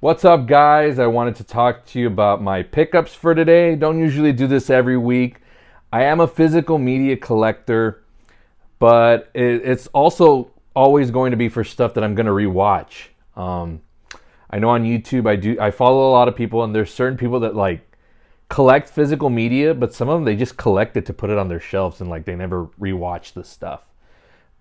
What's up, guys? I wanted to talk to you about my pickups for today. Don't usually do this every week. I am a physical media collector, but it's also always going to be for stuff that I'm going to rewatch. I know on YouTube I follow a lot of people, and there's certain people that like collect physical media, but some of them they just collect it to put it on their shelves and like they never rewatch the stuff.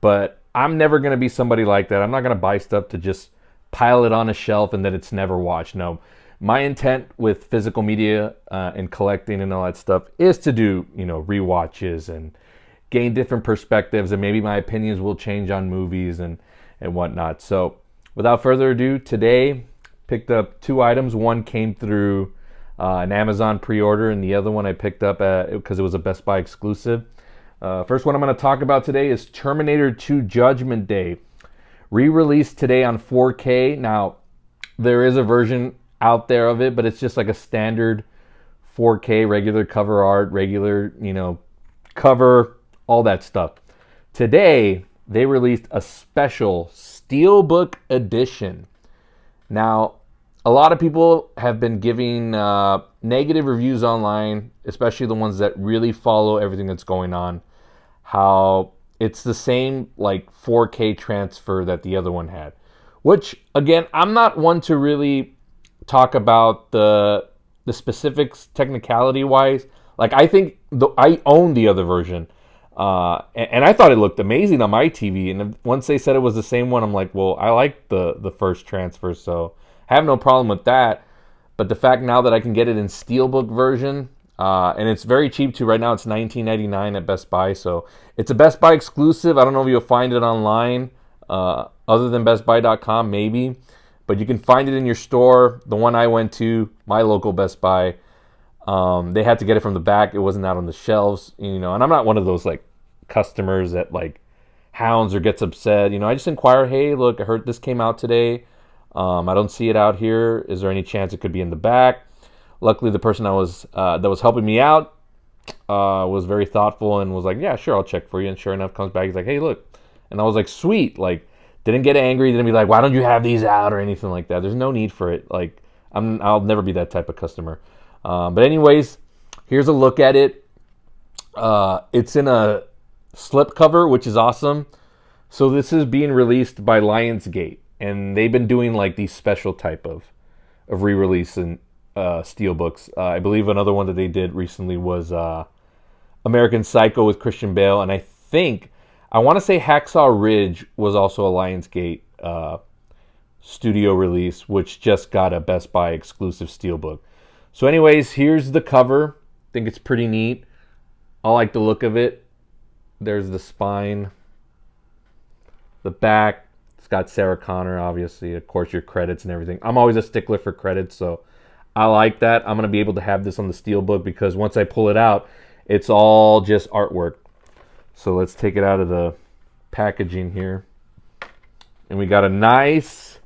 But I'm never going to be somebody like that. I'm not going to buy stuff to just pile it on a shelf and then it's never watched. No, my intent with physical media and collecting and all that stuff is to do, rewatches and gain different perspectives, and maybe my opinions will change on movies and whatnot. So without further ado, today picked up two items. One came through an Amazon pre-order, and the other one I picked up because it was a Best Buy exclusive. First one I'm going to talk about today is Terminator 2 Judgment Day. Re-released today on 4K. Now, there is a version out there of it, but it's just like a standard 4K, regular cover art, regular, cover, all that stuff. Today, they released a special Steelbook edition. Now, a lot of people have been giving negative reviews online, especially the ones that really follow everything that's going on, how it's the same like 4K transfer that the other one had. Which, again, I'm not one to really talk about the specifics technicality-wise. Like, I think I own the other version. And I thought it looked amazing on my TV. And once they said it was the same one, I'm like, well, I like the first transfer, so I have no problem with that. But the fact now that I can get it in Steelbook version, and it's very cheap too. Right now it's $19.99 at Best Buy, so it's a Best Buy exclusive. I don't know if you'll find it online, other than BestBuy.com maybe, but you can find it in your store. The one I went to, my local Best Buy, they had to get it from the back. It wasn't out on the shelves, and I'm not one of those like customers that like hounds or gets upset. I just inquire, hey, look, I heard this came out today. I don't see it out here. Is there any chance it could be in the back? Luckily, the person that was helping me out was very thoughtful and was like, yeah, sure, I'll check for you. And sure enough, comes back. He's like, hey, look. And I was like, sweet. Like, didn't get angry. Didn't be like, why don't you have these out or anything like that. There's no need for it. Like, I'll never be that type of customer. But anyways, here's a look at it. It's in a slipcover, which is awesome. So this is being released by Lionsgate. And they've been doing like these special type of re-release and steelbooks. I believe another one that they did recently was American Psycho with Christian Bale, and I want to say Hacksaw Ridge was also a Lionsgate studio release, which just got a Best Buy exclusive steelbook. So anyways, here's the cover. I think it's pretty neat. I like the look of it. There's the spine, the back. It's got Sarah Connor, obviously, of course, your credits and everything. I'm always a stickler for credits, so I like that. I'm going to be able to have this on the steelbook because once I pull it out, it's all just artwork. So let's take it out of the packaging here. And we got a nice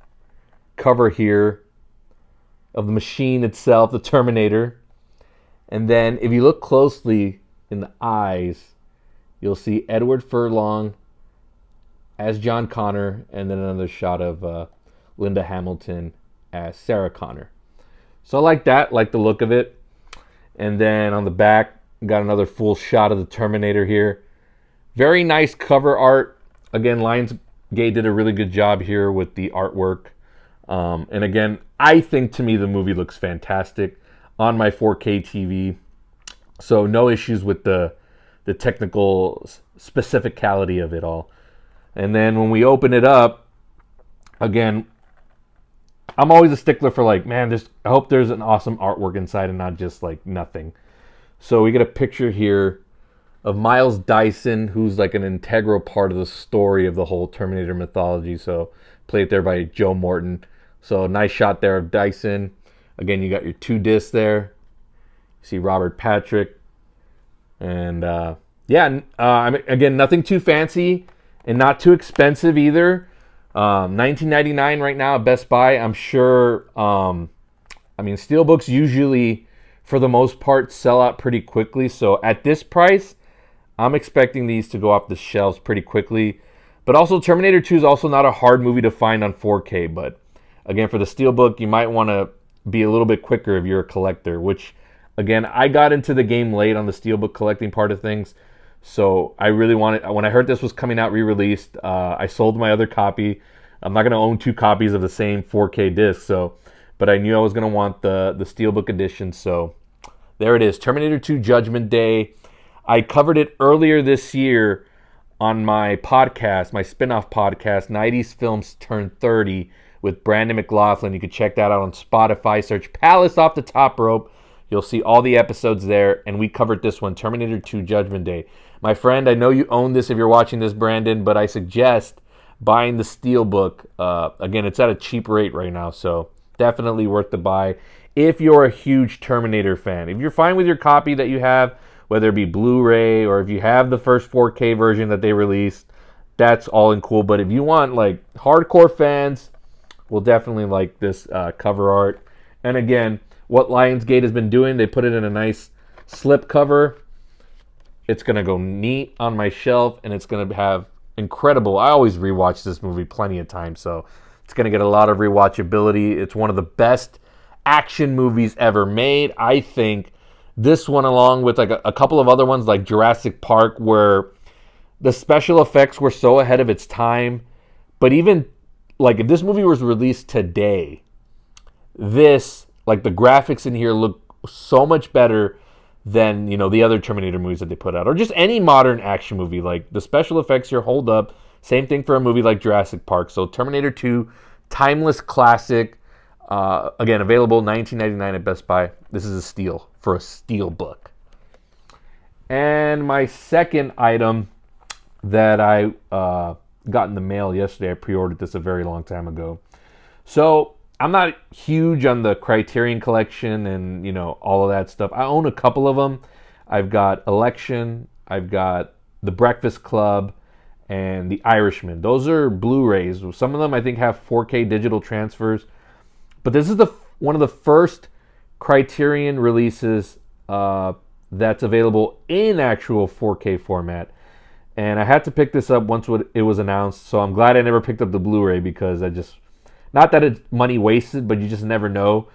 cover here of the machine itself, the Terminator. And then if you look closely in the eyes, you'll see Edward Furlong as John Connor, and then another shot of Linda Hamilton as Sarah Connor. So I like that, like the look of it. And then on the back, got another full shot of the Terminator here. Very nice cover art. Again, Lionsgate did a really good job here with the artwork. And again, I think to me the movie looks fantastic on my 4K TV. So no issues with the technical specificality of it all. And then when we open it up, again, I'm always a stickler for like, man, I hope there's an awesome artwork inside and not just like nothing. So we get a picture here of Miles Dyson, who's like an integral part of the story of the whole Terminator mythology. So played there by Joe Morton. So nice shot there of Dyson. Again, you got your two discs there. You see Robert Patrick. And again, nothing too fancy. And not too expensive either. $19.99 right now at Best Buy. I'm sure, steelbooks usually, for the most part, sell out pretty quickly. So at this price, I'm expecting these to go off the shelves pretty quickly. But also, Terminator 2 is also not a hard movie to find on 4K. But Again, for the Steelbook, you might want to be a little bit quicker if you're a collector, which, again, I got into the game late on the Steelbook collecting part of things. So I really wanted, when I heard this was coming out re-released, I sold my other copy. I'm not going to own two copies of the same 4K disc, but I knew I was going to want the Steelbook edition. So there it is, Terminator 2 Judgment Day. I covered it earlier this year on my podcast, my spin-off podcast, 90s Films Turn 30 with Brandon McLaughlin. You can check that out on Spotify. Search Palace Off the Top Rope. You'll see all the episodes there, and we covered this one, Terminator 2 Judgment Day. My friend, I know you own this if you're watching this, Brandon, but I suggest buying the Steelbook. Again, it's at a cheap rate right now, so definitely worth the buy if you're a huge Terminator fan. If you're fine with your copy that you have, whether it be Blu-ray or if you have the first 4K version that they released, that's all in cool. But if you want, like, hardcore fans, will definitely like this cover art. And again, what Lionsgate has been doing, they put it in a nice slip cover. It's going to go neat on my shelf, and it's going to have incredible... I always rewatch this movie plenty of times, so it's going to get a lot of rewatchability. It's one of the best action movies ever made. I think this one, along with like a couple of other ones like Jurassic Park, where the special effects were so ahead of its time. But even, like, if this movie was released today, this, like, the graphics in here look so much better than, you know, the other Terminator movies that they put out, or just any modern action movie. Like, the special effects here hold up. Same thing for a movie like Jurassic Park. So Terminator 2, timeless classic. Again, available $19.99 at Best Buy. This is a steal for a Steelbook. And my second item that I got in the mail yesterday, I pre-ordered this a very long time ago. So I'm not huge on the Criterion Collection and, you know, all of that stuff. I own a couple of them. I've got Election, I've got The Breakfast Club, and The Irishman. Those are Blu-rays. Some of them I think have 4K digital transfers. But this is one of the first Criterion releases that's available in actual 4K format. And I had to pick this up once it was announced. So I'm glad I never picked up the Blu-ray, because I just... Not that it's money wasted, but you just never know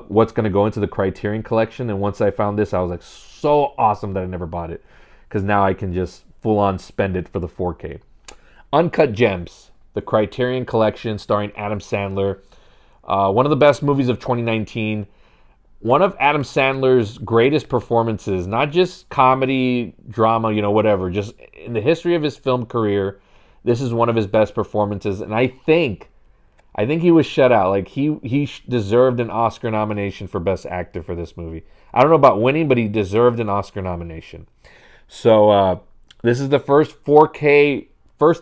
what's going to go into the Criterion Collection. And once I found this, I was like, so awesome that I never bought it, because now I can just full-on spend it for the 4K. Uncut Gems, the Criterion Collection starring Adam Sandler. One of the best movies of 2019. One of Adam Sandler's greatest performances, not just comedy, drama, you know, whatever, just in the history of his film career, this is one of his best performances. And I think he was shut out. Like, he deserved an Oscar nomination for Best Actor for this movie. I don't know about winning, but he deserved an Oscar nomination. So this is the first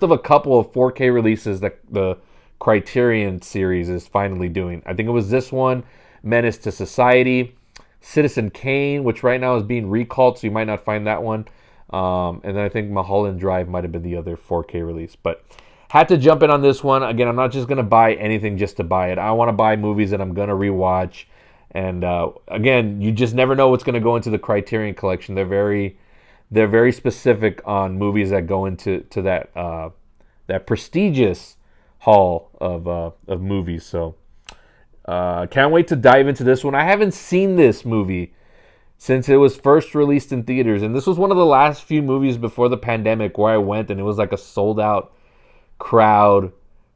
of a couple of 4K releases that the Criterion series is finally doing. I think it was this one, Menace to Society, Citizen Kane, which right now is being recalled, so you might not find that one. And then I think Mulholland Drive might have been the other 4K release. But had to jump in on this one. Again, I'm not just going to buy anything just to buy it. I want to buy movies that I'm going to rewatch. And again, you just never know what's going to go into the Criterion Collection. They're very specific on movies that go into that prestigious hall of movies. So can't wait to dive into this one. I haven't seen this movie since it was first released in theaters, and this was one of the last few movies before the pandemic where I went, and it was like a sold out crowd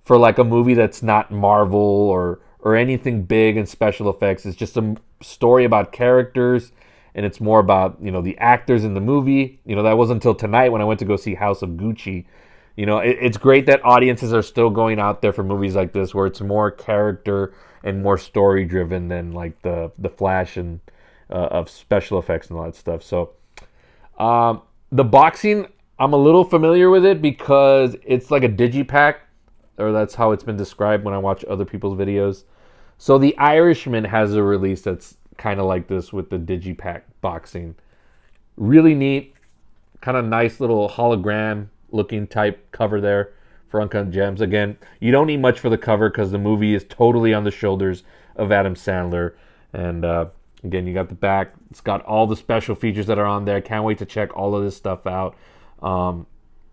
for like a movie that's not Marvel or anything big in special effects. It's just a story about characters, and it's more about, you know, the actors in the movie. You know, that wasn't until tonight when I went to go see House of Gucci. You know, it's great that audiences are still going out there for movies like this, where it's more character and more story driven than like the flash and of special effects and all that stuff. So the boxing, I'm a little familiar with it because it's like a digipack, or that's how it's been described when I watch other people's videos. So The Irishman has a release that's kind of like this with the digipack boxing. Really neat, kind of nice little hologram looking type cover there for Uncut Gems. Again, you don't need much for the cover because the movie is totally on the shoulders of Adam Sandler. And again, you got the back. It's got all the special features that are on there. Can't wait to check all of this stuff out.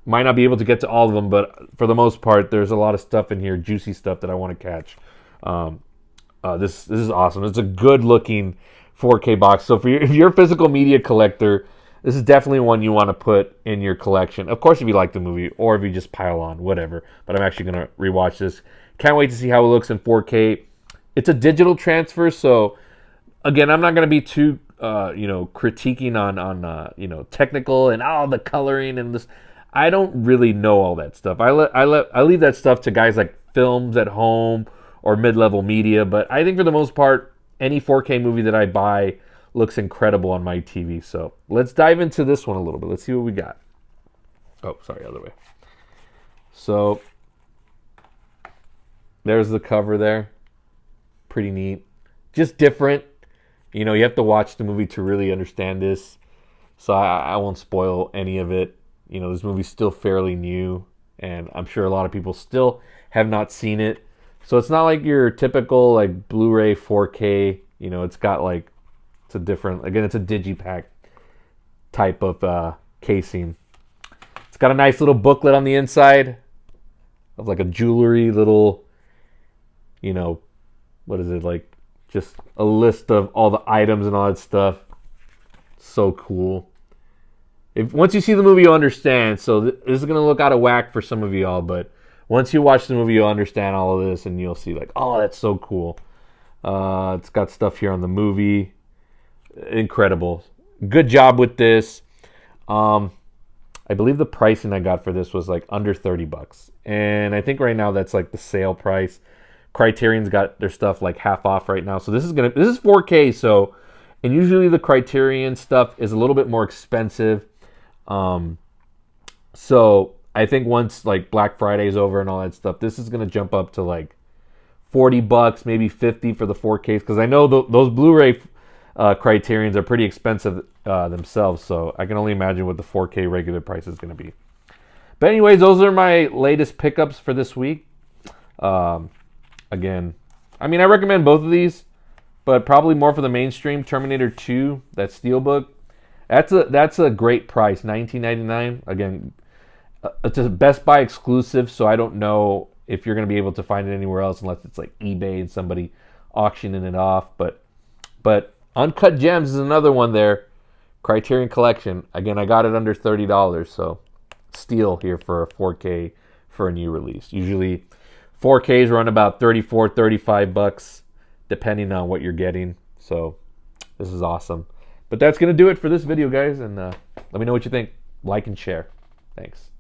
Might not be able to get to all of them, but for the most part, there's a lot of stuff in here, juicy stuff that I want to catch. This is awesome. It's a good looking 4K box. So if you're a physical media collector, this is definitely one you want to put in your collection. Of course, if you like the movie or if you just pile on, whatever. But I'm actually going to rewatch this. Can't wait to see how it looks in 4K. It's a digital transfer, so again, I'm not going to be too critiquing on technical and all the coloring and this. I don't really know all that stuff. I leave that stuff to guys like Films at Home or mid-level media, but I think for the most part, any 4K movie that I buy looks incredible on my TV. So let's dive into this one a little bit. Let's see what we got. Oh, sorry, other way. So there's the cover there. Pretty neat. Just different. You have to watch the movie to really understand this. So I won't spoil any of it. This movie's still fairly new, and I'm sure a lot of people still have not seen it. So it's not like your typical like Blu-ray 4K. It's got like it's a digipack type of casing. It's got a nice little booklet on the inside of like a jewelry little, what is it, like just a list of all the items and all that stuff. So cool. Once you see the movie, you'll understand. So this is going to look out of whack for some of y'all, but once you watch the movie, you'll understand all of this, and you'll see like, oh, that's so cool. It's got stuff here on the movie. Incredible. Good job with this. I believe the pricing I got for this was like under $30. And I think right now that's like the sale price. Criterion's got their stuff like half off right now. So this is 4K, so and usually the Criterion stuff is a little bit more expensive. So I think once like Black Friday is over and all that stuff, this is going to jump up to like $40, maybe $50 for the 4Ks, because I know those Blu-ray Criterions are pretty expensive themselves, so I can only imagine what the 4K regular price is going to be. But anyways, those are my latest pickups for this week. Again, I mean, I recommend both of these, but probably more for the mainstream. Terminator 2, that Steelbook, that's a great price, $19.99. Again, it's a Best Buy exclusive, so I don't know if you're going to be able to find it anywhere else unless it's like eBay and somebody auctioning it off. But Uncut Gems is another one there. Criterion Collection. Again, I got it under $30, so steal here for a 4K for a new release. Usually 4Ks run about $34, $35, depending on what you're getting. So this is awesome. But that's going to do it for this video, guys. And let me know what you think. Like and share. Thanks.